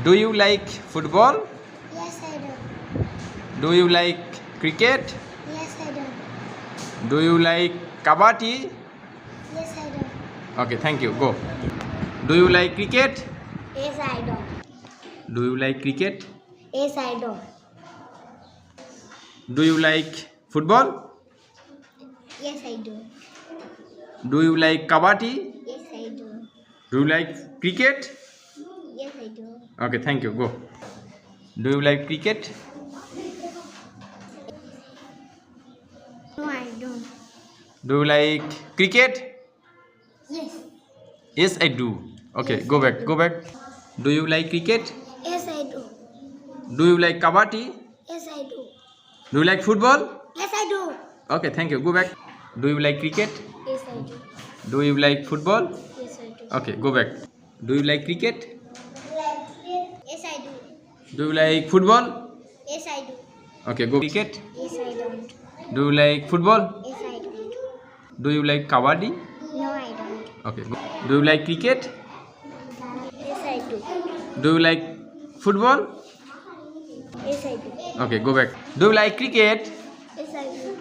Do you like football? Yes, I do. Do you like cricket? Yes, I do. Do you like kabaddi? Yes, I do. Okay, thank you. Go. Do you like cricket? Yes, I do. Do you like cricket? Yes, I do. Do you like football? Yes, I do. Do you like kabaddi? Yes, I do. Do you like cricket? Yes, I do. Okay, thank you. Go. Do you like cricket? No, I don't. Do you like cricket? Yes. Yes, I do. Okay, Yes, go I back. do. Go back. Do you like cricket? Yes, I do. Do you like kabaddi? Yes, I do. Do you like football? Yes, I do. Okay, thank you. Go back. Do you like cricket? Yes, I do. Do you like football? Yes, I do. Okay, go back. Do you like cricket? Yes, I do. Do you like football? Yes, I do. Okay, go cricket. Yes, I don't. Do you like football? Yes, I don't. Do you like kabaddi? No, I don't. Okay. Do you like cricket? Yes, I do. Do you like football? Yes, I do. Okay, go back. Do you like cricket? Yes, I do.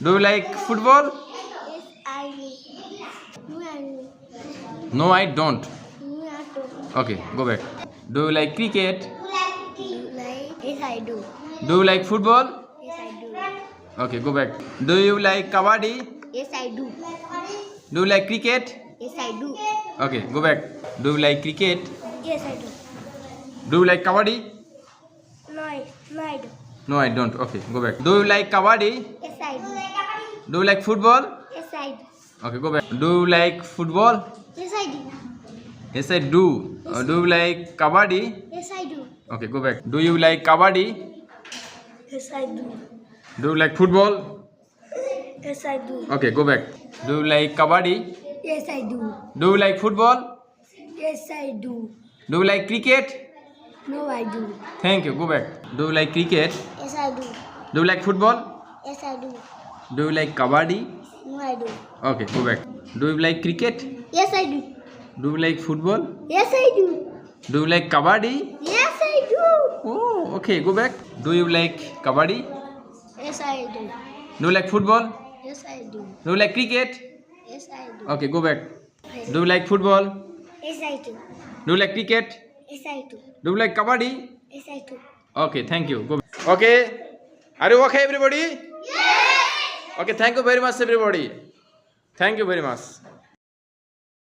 Do you like football? Yes, I do. No, I do. No, I don't. No, I don't. Okay, go back. Do you like cricket? Yes, I do. Do you like football? Yes, I do. Okay, go back. Do you like kabaddi? Yes, I do. Do you like cricket? Yes, I do. Okay, go back. Do you like cricket? Yes, I do. Do you like kabaddi? No, I do. No, I don't. Okay, go back. Do you like kabaddi? Yes, I do. Do you like football? Yes, I do. Okay, go back. Do you like football? Yes, I do. Yes, I do. Do you like kabaddi? Yes, I do. Okay, go back. Do you like kabaddi? Yes, I do. Do you like football? Yes, I do. Okay, go back. Do you like kabaddi? Yes, I do. Do you like football? Yes, I do. Do you like cricket? No, I do. Thank you. Go back. Do you like cricket? Yes, I do. Do you like football? Yes, I do. Do you like kabaddi? No, I do. Okay, go back. Do you like cricket? Yes, I do. Do you like football? Yes, I do. Do you like kabaddi? Yes, I do. Oh, okay, go back. Do you like kabaddi? Yes, I do. Do you like football? Yes, I do. Do you like cricket? Yes, I do. Okay, go back. Do you like football? Yes, I do. Do you like cricket? Yes, I do. Do you like kabaddi? Yes, I do. Okay, thank you. Go back. Okay. Are you okay, everybody? Yes. Okay, thank you very much, everybody. Thank you very much.